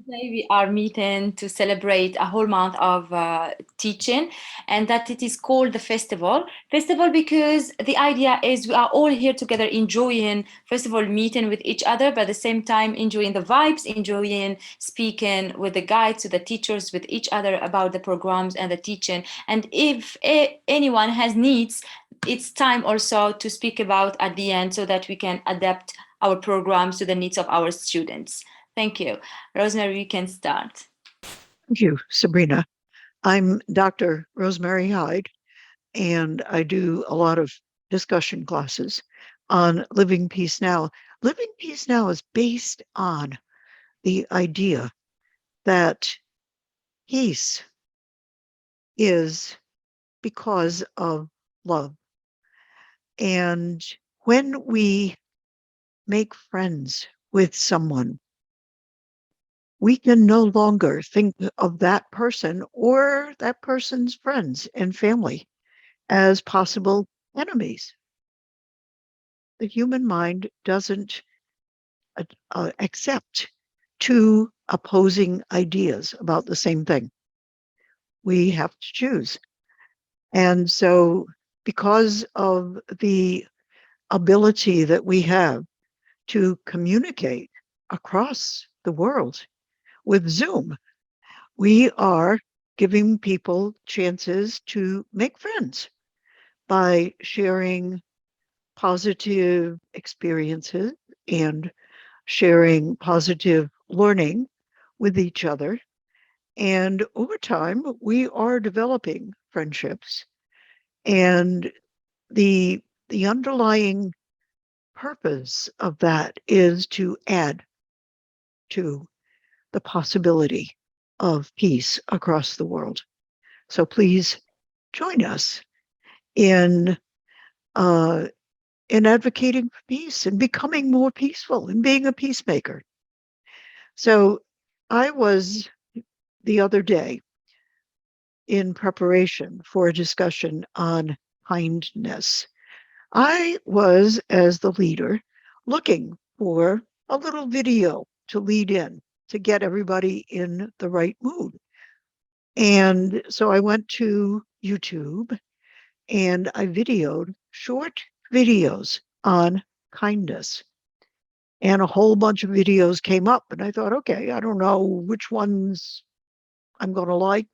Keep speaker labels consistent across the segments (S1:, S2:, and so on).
S1: Today we are meeting to celebrate a whole month of teaching, and that it is called the festival. Festival because the idea is we are all here together enjoying, first of all, meeting with each other, but at the same time enjoying the vibes, enjoying speaking with the guides, with the teachers, with each other about the programs and the teaching. And if anyone has needs, it's time also to speak about at the end so that we can adapt our programs to the needs of our students. Thank you. Rosemary, you can start.
S2: Thank you, Sabrina. I'm Dr. Rosemary Hyde, and I do a lot of discussion classes on Living Peace Now. Living Peace Now is based on the idea that peace is because of love. And when we make friends with someone, we can no longer think of that person or that person's friends and family as possible enemies. The human mind doesn't accept two opposing ideas about the same thing. We have to choose. And so, because of the ability that we have to communicate across the world with Zoom, we are giving people chances to make friends by sharing positive experiences and sharing positive learning with each other. And over time, we are developing friendships. And the, the underlying purpose of that is to add to the possibility of peace across the world. So please join us in uh, in advocating for peace and becoming more peaceful and being a peacemaker. So I was the other day in preparation for a discussion on kindness. I was, as the leader, looking for a little video to lead in to get everybody in the right mood. And so I went to YouTube and I videoed short videos on kindness. And a whole bunch of videos came up. And I thought, okay, I don't know which ones I'm going to like.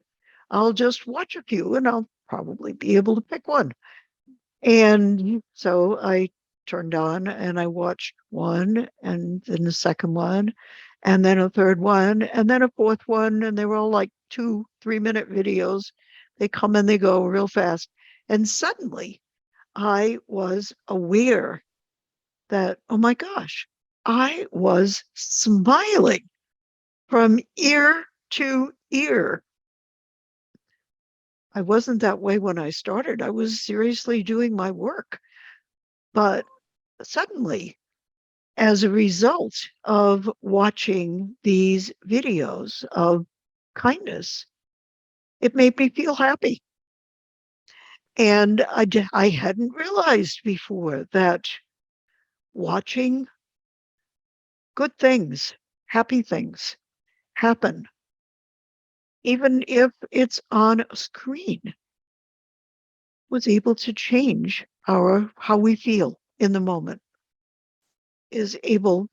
S2: I'll just watch a few and I'll probably be able to pick one. And so I turned on and I watched one and then the second one and then a third one and then a fourth one. And they were all like 2, 3 minute videos. They come and they go real fast. And suddenly I was aware that, oh my gosh, I was smiling from ear to ear. I wasn't that way when I started. I was seriously doing my work. But suddenly, as a result of watching these videos of kindness, it made me feel happy. And I hadn't realized before that watching good things, happy things happen, even if it's on a screen, was able to change our how we feel in the moment, is able,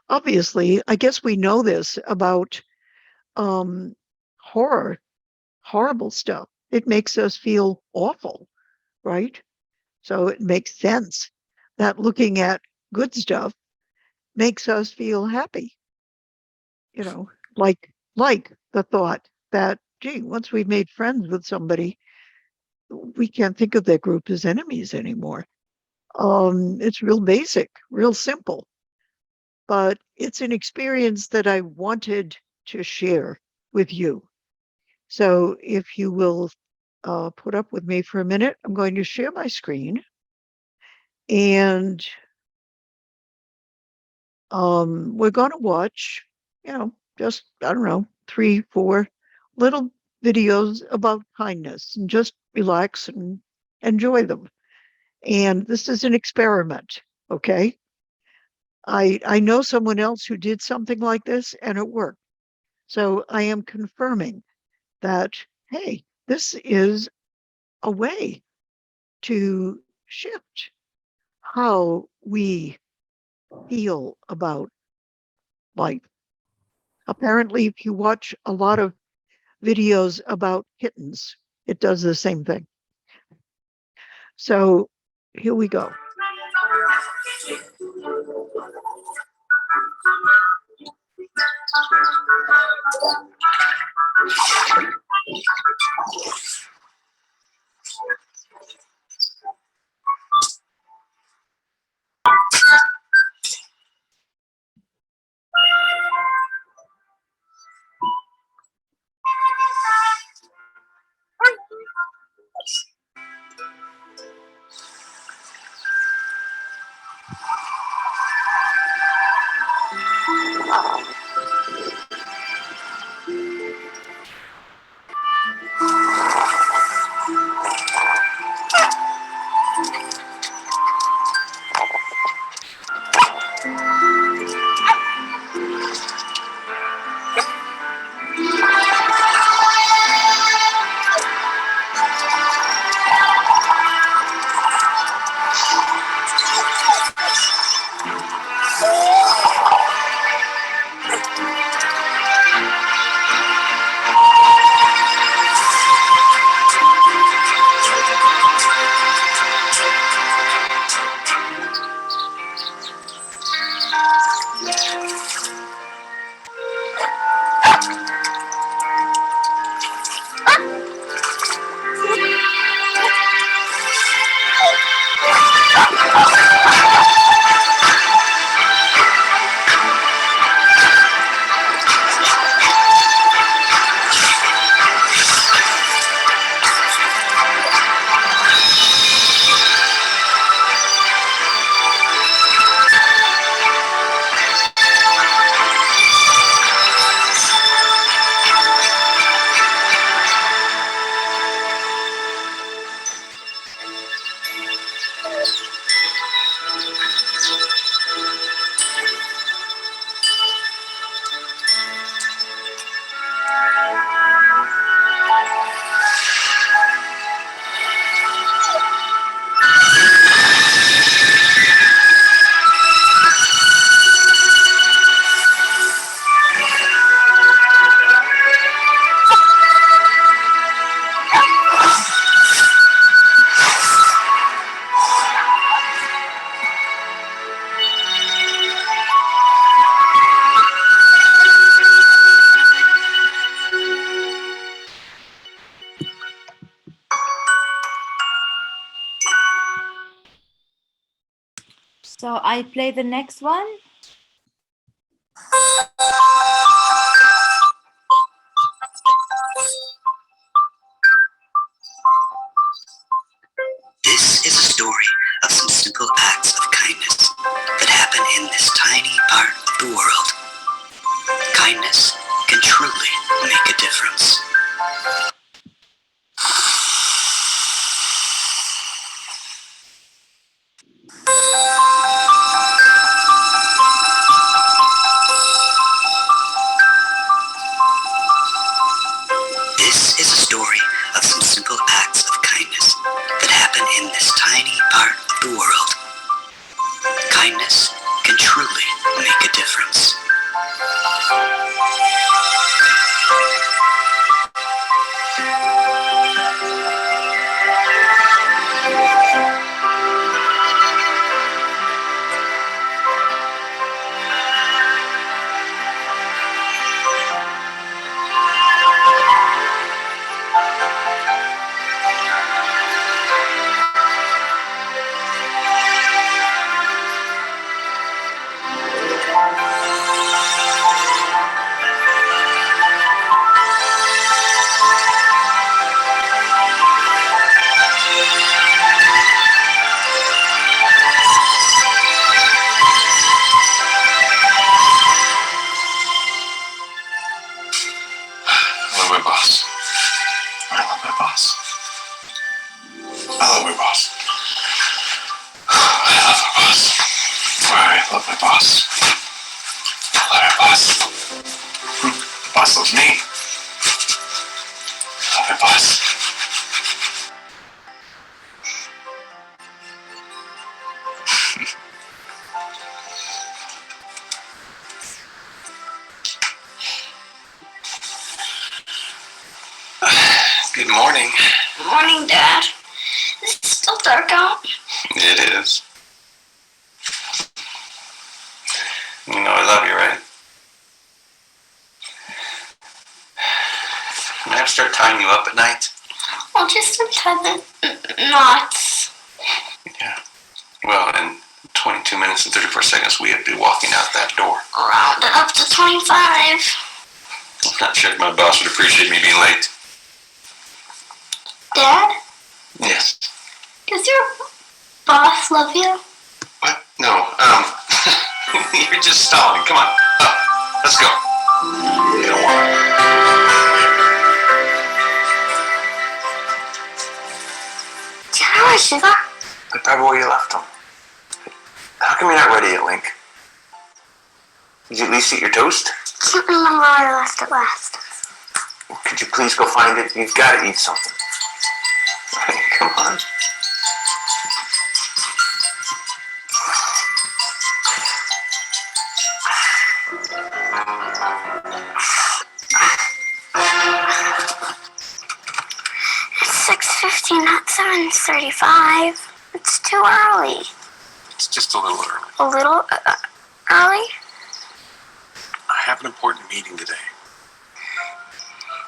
S2: obviously, I guess we know this about um horror, horrible stuff. It makes us feel awful, right? So it makes sense that looking at good stuff makes us feel happy, you know, like the thought that, gee, once we've made friends with somebody, we can't think of that group as enemies anymore. It's real basic, real simple, but it's an experience that I wanted to share with you. So if you will put up with me for a minute, I'm going to share my screen and we're going to watch, just, I don't know, 3, 4 little videos about kindness and just relax and enjoy them. And this is an experiment, okay? I know someone else who did something like this and it worked. So I am confirming that, hey, this is a way to shift how we feel about life. Apparently, if you watch a lot of videos about kittens, it does the same thing. So here we go.
S1: So I play the next one.
S3: This is a story of some simple acts of kindness that happen in this tiny part of the world. Kindness can truly make a difference. This is a story of some simple acts of kindness that happen in this tiny part of the world. Kindness can truly make a difference. I love my boss. I love my boss. I love my boss. I love my boss. I love my boss. I love my boss.
S4: boss loves me. I love my boss. Good morning.
S5: Good morning, Dad. Is it still dark out?
S4: It is. You know I love you, right? Can I start tying you up at night?
S5: Well, just untie the knots.
S4: Yeah. Well, in 22 minutes and 34 seconds, we have to be walking out that door.
S5: Round it up to 25.
S4: I'm not sure if my boss would appreciate me being late.
S5: Dad,
S4: Yes.
S5: does your boss love you?
S4: What? No. You're just stalling. Come on. Up. Let's go. You don't want.
S5: Where is Shiva?
S4: That's probably where you left them. How come you're not ready yet, Link? Did you at least eat your toast?
S5: I can't remember where I left it last.
S4: Could you please go find it? You've got to eat something. Come on.
S5: It's 6:15, not 7:35. It's too early.
S4: It's just a little early.
S5: A little early?
S4: I have an important meeting today.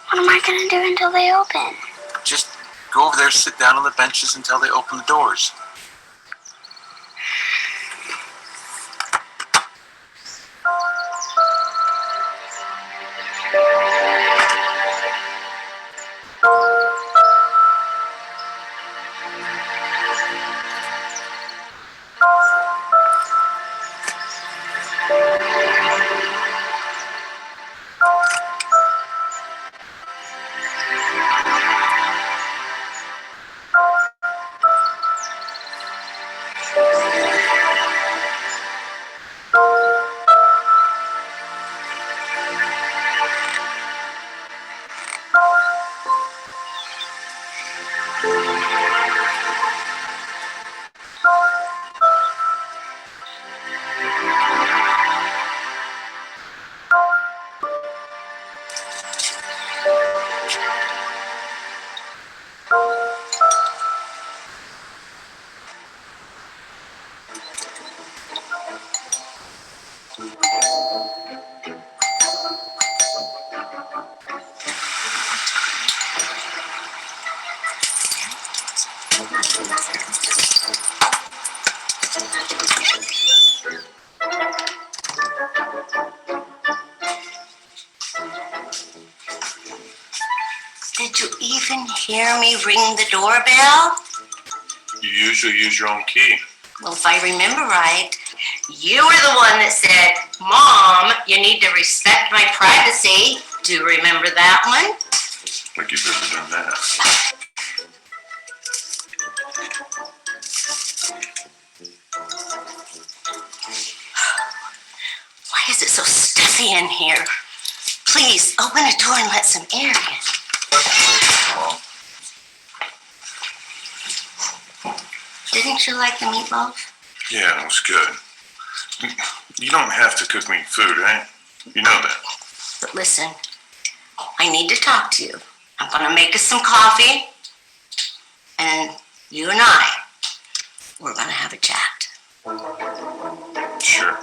S5: What am I going to do until they open?
S4: Just go over there, sit down on the benches until they open the doors.
S5: Did you even hear me ring the doorbell?
S4: You usually use your own key.
S5: Well, if I remember right, you were the one that said, Mom, you need to respect my privacy. Do you remember that one?
S4: Like you've ever done that.
S5: Why is it so stuffy in here? Please, open a door and let some air in. Didn't you like the meatloaf?
S4: Yeah, it was good. You don't have to cook me food, right? You know that.
S5: But listen, I need to talk to you. I'm going to make us some coffee, and you and I, we're going to have a chat.
S4: Sure.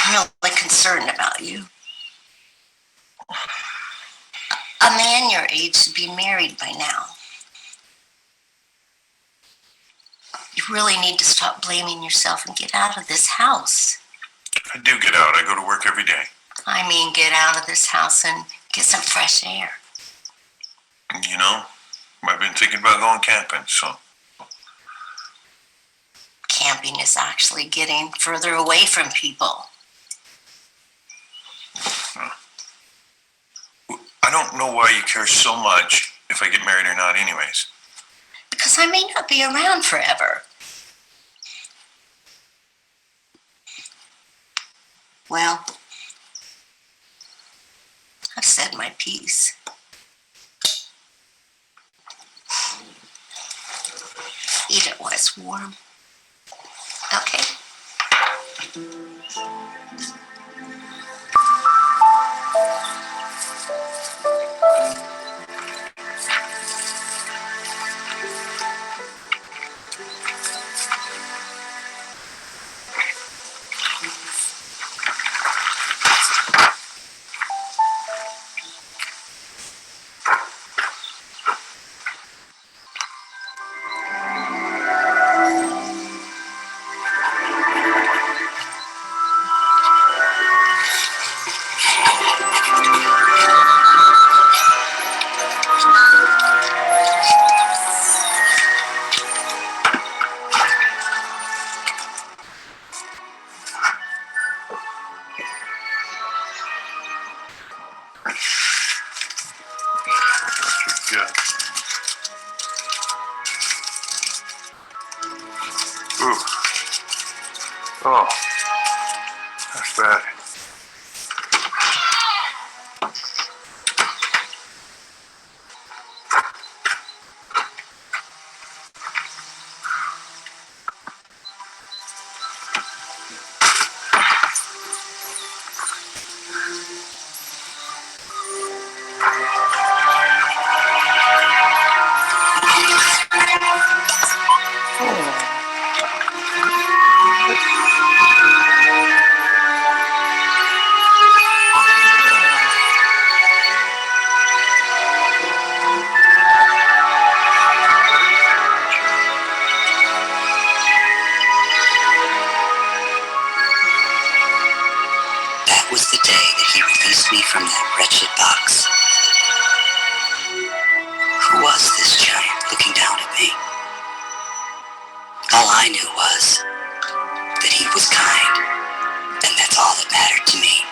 S5: I'm really concerned about you. A man your age should be married by now. You really need to stop blaming yourself and get out of this house.
S4: I do get out. I go to work every day.
S5: I mean, get out of this house and get some fresh air.
S4: You know, I've been thinking about going camping, so.
S5: Camping is actually getting further away from people.
S4: I don't know why you care so much if I get married or not anyways.
S5: because I may not be around forever. Well, I've said my piece. Eat it while it's warm. Okay?
S4: Good. Ooh. Oh, that's bad.
S3: That was the day that he released me from that wretched box. Who was this giant looking down at me? All I knew was that he was kind, and that's all that mattered to me.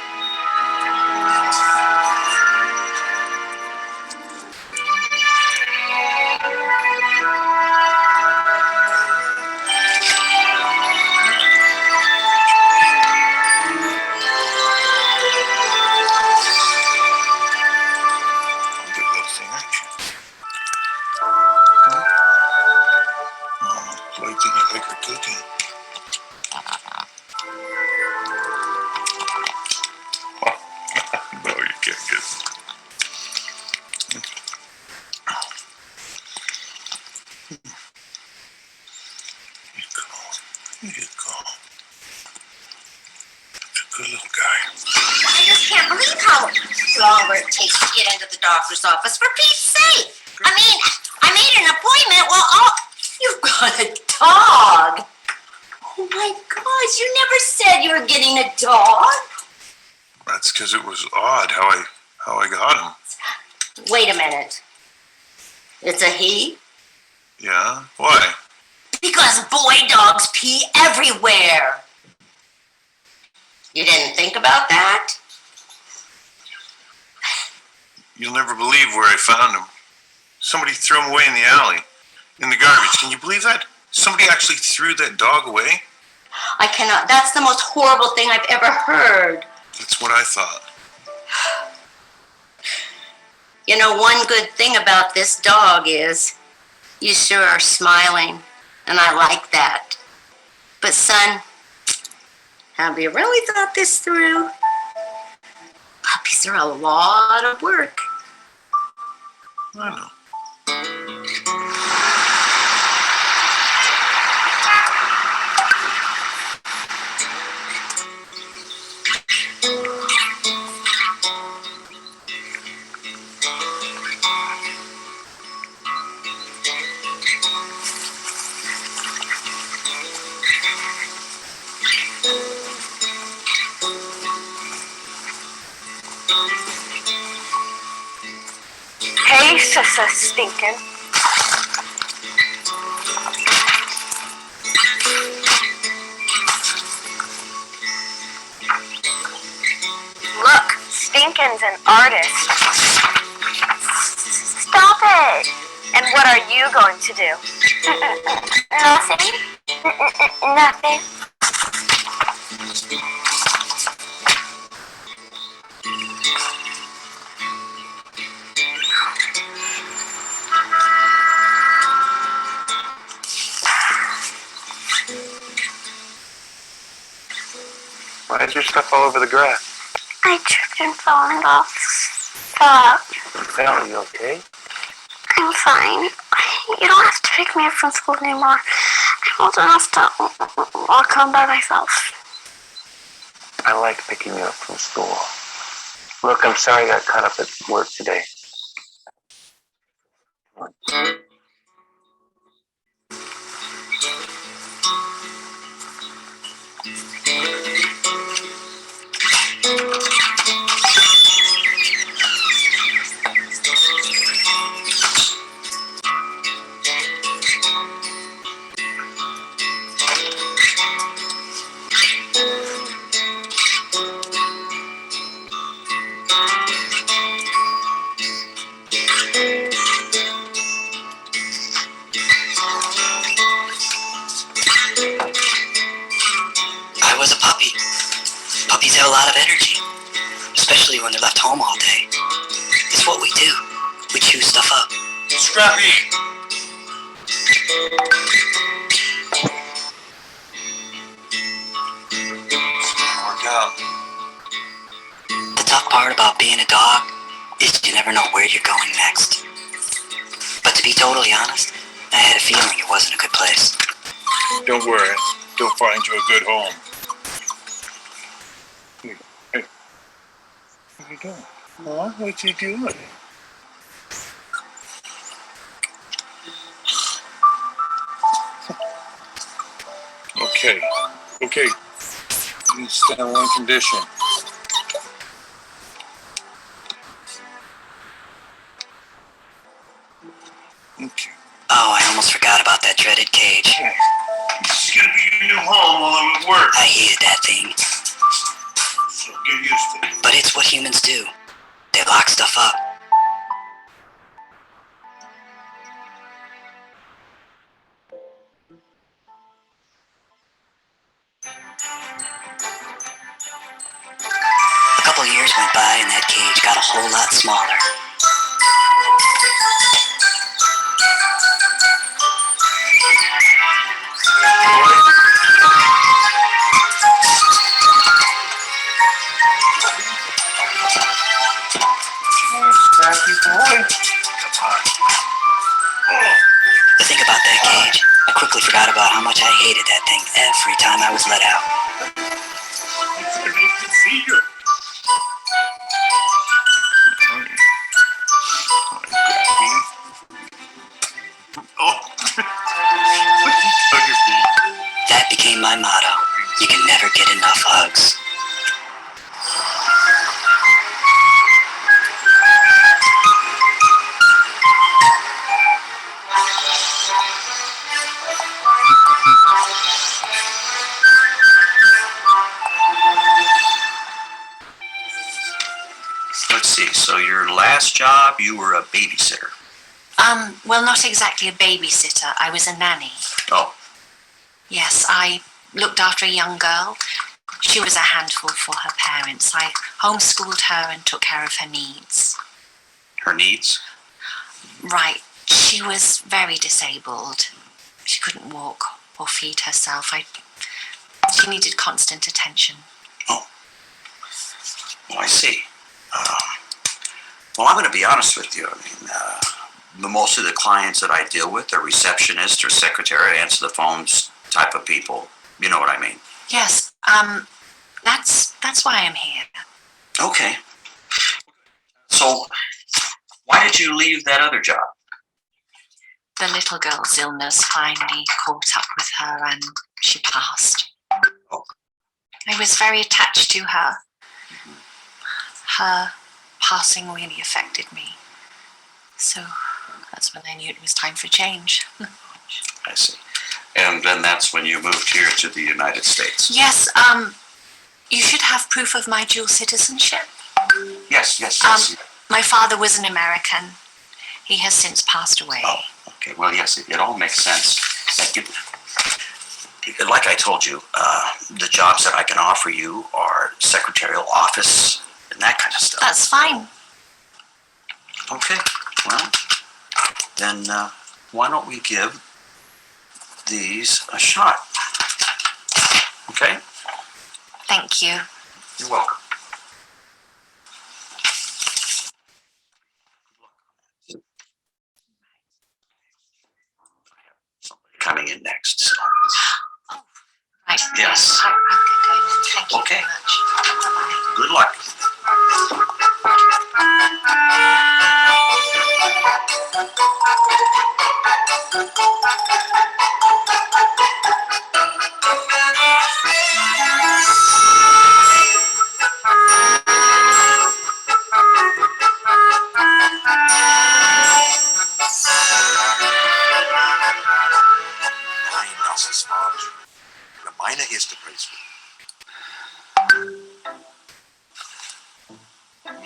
S4: Good little thing, aren't you? Mama, like that you like her cooking. No, you can't get it. Here you go. It's a good little guy.
S5: I just can't believe how longer it takes to get into the doctor's office, for Pete's sake. I mean, I made an appointment. Well, you've got a dog. Oh my gosh, you never said you were getting a dog.
S4: That's because it was odd how I got him.
S5: Wait a minute. It's a he?
S4: Yeah? Why?
S5: Because boy dogs pee everywhere. You didn't think about that?
S4: You'll never believe where I found him. Somebody threw him away in the alley. In the garbage. Can you believe that? Somebody actually threw that dog away?
S5: I cannot. That's the most horrible thing I've ever heard.
S4: That's what I thought.
S5: You know, one good thing about this dog is you sure are smiling, and I like that. But son, have you really thought this through? Puppies are a lot of work.
S4: I know.
S6: Hey, Sissa Stinkin'. Look, Stinkin's an artist. Stop it! And what are you going to do? Nothing. Nothing.
S4: Why is your stuff all over the grass?
S6: I tripped and falling off. Fell.
S4: Are you okay?
S6: I'm fine. You don't have to pick me up from school anymore. I'm old enough to walk home by myself.
S4: I like picking you up from school. Look, I'm sorry I got caught up at work today.
S3: I was a puppy. Puppies have a lot of energy, especially when they're left home all day. It's what we do. We chew stuff up.
S4: Scrappy! Work out.
S3: The tough part about being a dog is you never know where you're going next. But to be totally honest, I had a feeling it wasn't a good place.
S4: Don't worry. They'll find you a good home. Hey. What are you doing? Huh? What you doing? Okay. Okay. You need to stay on one condition. Okay.
S3: Oh, I almost forgot about that dreaded cage.
S4: This is gonna be your new home while I'm at work.
S3: I hated that thing.
S4: So get used to it.
S3: But it's what humans do. They lock stuff up. A couple years went by and that cage got a whole lot smaller.
S4: Scrappy boy.
S3: To think about that cage, I quickly forgot about how much I hated that thing every time I was let out.
S4: It's great to see you. Oh.
S3: That became my motto. You can never get enough hugs.
S7: Let's see, so your last job, you were a babysitter.
S5: Well, not exactly a babysitter. I was a nanny.
S7: Oh,
S5: Yes, I looked after a young girl. She was a handful for her parents. I homeschooled her and took care of her needs.
S7: her needs?
S5: Right. She was very disabled. She couldn't walk or feed herself. She needed constant attention.
S7: Oh, well, I see. Well, I'm going to be honest with you. I mean, most of the clients that I deal with are receptionists or secretary, answer the phones type of people. You know what I mean?
S5: Yes, that's why I'm here.
S7: Okay. So, why did you leave that other job?
S5: The little girl's illness finally caught up with her and she passed.
S7: Oh.
S5: I was very attached to her. Her passing really affected me. So that's when I knew it was time for change.
S7: I see. And then that's when you moved here to the United States.
S5: Yes, you should have proof of my dual citizenship.
S7: Yes.
S5: My father was an American He has since passed away.
S7: Oh, okay. Well, yes, it all makes sense. Like I told you, the jobs that I can offer you are secretarial office and that kind of stuff.
S5: That's fine.
S7: Okay, well, then why don't we give these a shot? Okay?
S5: Thank you.
S7: You're welcome. Somebody coming in next. So.
S5: Right.
S7: Yes.
S5: I'll get going then. Thank you
S7: Okay.
S5: very much. Bye-bye.
S7: Good luck.
S8: Nein, das ist falsch. Meine ist der Preis.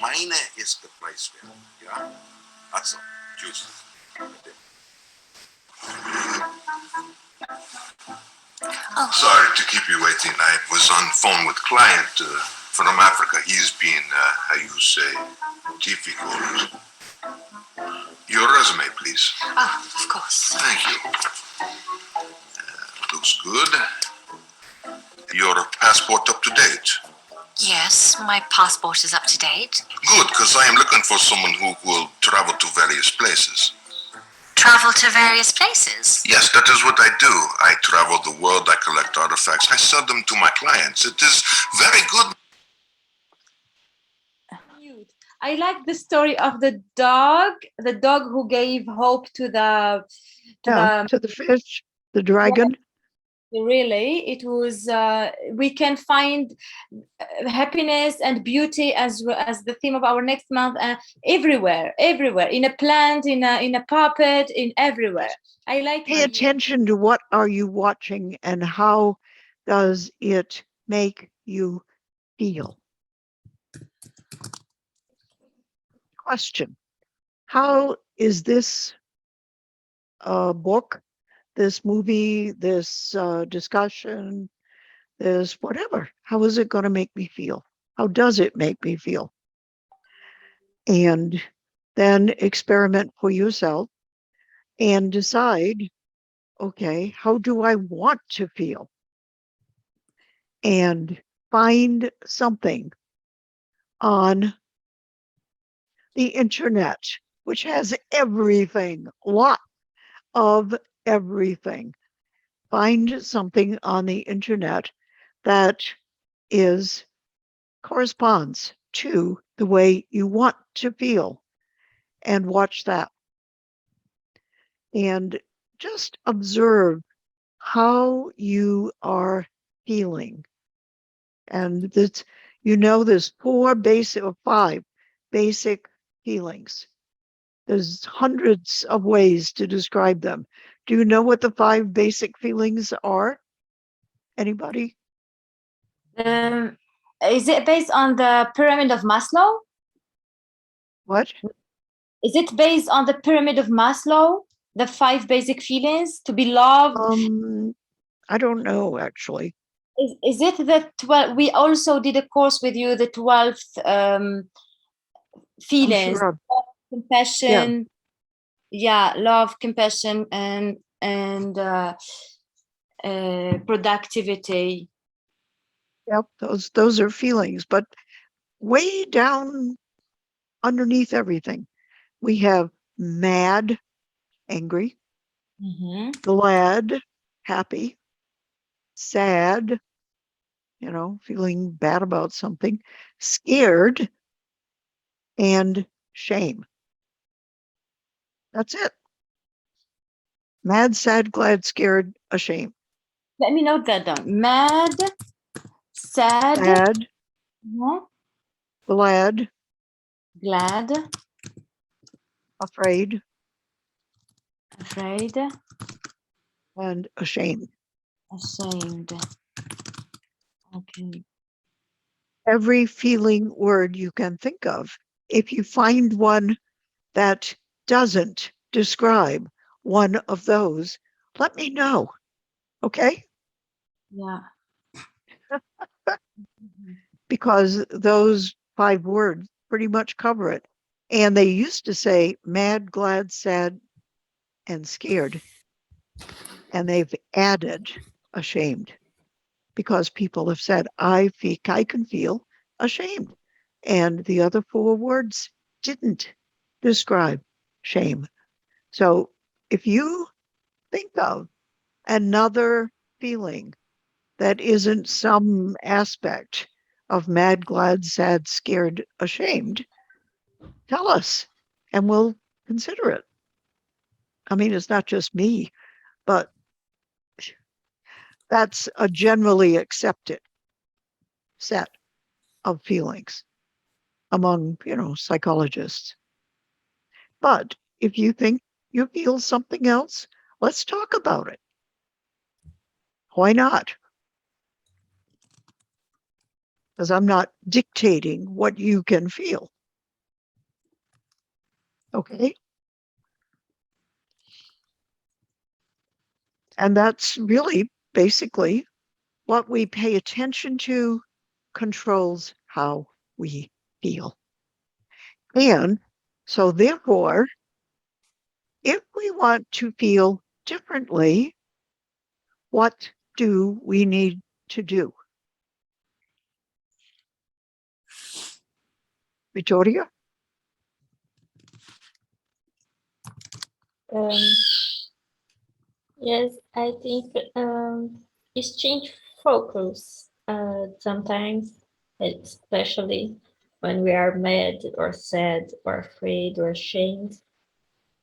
S8: Meine ist der Preis wert. Ja? Also, tschüss.
S4: Sorry to keep you waiting. I was on the phone with a client from Africa. He's being, how you say, difficult. Your resume, please.
S5: Oh, of course.
S4: Thank you. Looks good. Your passport up to date?
S5: Yes, my passport is up to date.
S4: Good, because I am looking for someone who will travel to various places.
S5: Travel to various places?
S4: Yes, that is what I do. I travel the world, I collect artifacts, I sell them to my clients. It is very good.
S1: Cute. I like the story of the dog who gave hope to the
S2: To the fish, the dragon.
S1: really it was we can find happiness and beauty as well as the theme of our next month, everywhere in a plant, in a puppet, in everywhere. I like
S2: Pay attention to what are you watching and how does it make you feel. Question: how is this book, this movie, this discussion, this whatever, how is it going to make me feel? How does it make me feel? And then experiment for yourself and decide, okay, how do I want to feel? And find something on the internet, which has everything, a lot of everything. Find something on the internet that corresponds to the way you want to feel and watch that. And just observe how you are feeling. And that's, there's five basic feelings. There's hundreds of ways to describe them. Do you know what the five basic feelings are? Anybody?
S1: Is it based on the pyramid of Maslow?
S2: What?
S1: Is it based on the pyramid of Maslow? The five basic feelings to be loved?
S2: I don't know, actually.
S1: Is it the 12? We also did a course with you, the 12th feelings.
S2: Sure.
S1: Compassion, love, compassion, and productivity.
S2: Yep, those are feelings, but way down underneath everything, we have mad, angry, glad, happy, sad, feeling bad about something, scared, and shame. That's it. Mad, sad, glad, scared, ashamed.
S1: Let me note that down. Mad, sad,
S2: glad,
S1: afraid,
S2: and ashamed.
S1: Okay.
S2: Every feeling word you can think of. If you find one that doesn't describe one of those, let me know. Okay?
S1: Yeah.
S2: Because those 5 words pretty much cover it. And they used to say mad, glad, sad, and scared. And they've added ashamed because people have said, I can feel ashamed. And the other 4 words didn't describe shame. So if you think of another feeling that isn't some aspect of mad, glad, sad, scared, ashamed, tell us and we'll consider it. I mean, it's not just me, but that's a generally accepted set of feelings among, psychologists. But if you think you feel something else, let's talk about it. Why not? Because I'm not dictating what you can feel. Okay? And that's really basically what we pay attention to controls how we feel. And so, therefore, if we want to feel differently, what do we need to do? Victoria?
S9: Um, yes, I think it's change focus. Sometimes, especially when we are mad or sad or afraid or ashamed,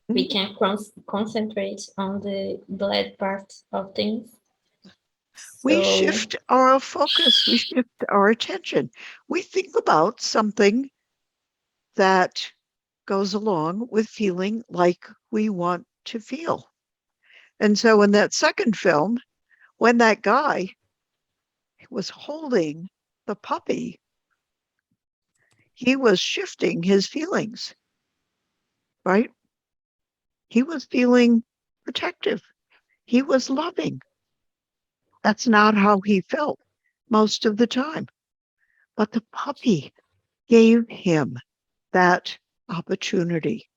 S9: we can concentrate on the glad part of things.
S2: We
S9: So,
S2: shift our focus, we shift our attention. We think about something that goes along with feeling like we want to feel. And so in that second film, when that guy was holding the puppy, he was shifting his feelings, right? He was feeling protective. He was loving. That's not how he felt most of the time. But the puppy gave him that opportunity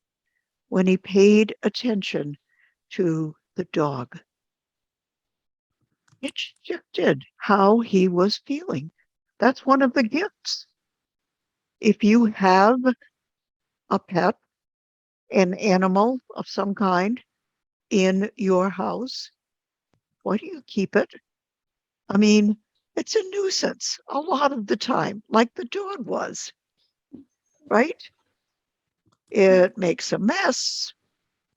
S2: when he paid attention to the dog. It shifted how he was feeling. That's one of the gifts. If you have a pet, an animal of some kind in your house, why do you keep it? I mean, it's a nuisance a lot of the time, like the dog was, right? It makes a mess.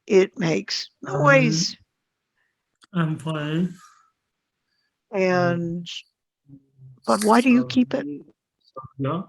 S2: It makes noise.
S10: I'm fine.
S2: And, but why do you keep it?
S10: Yeah.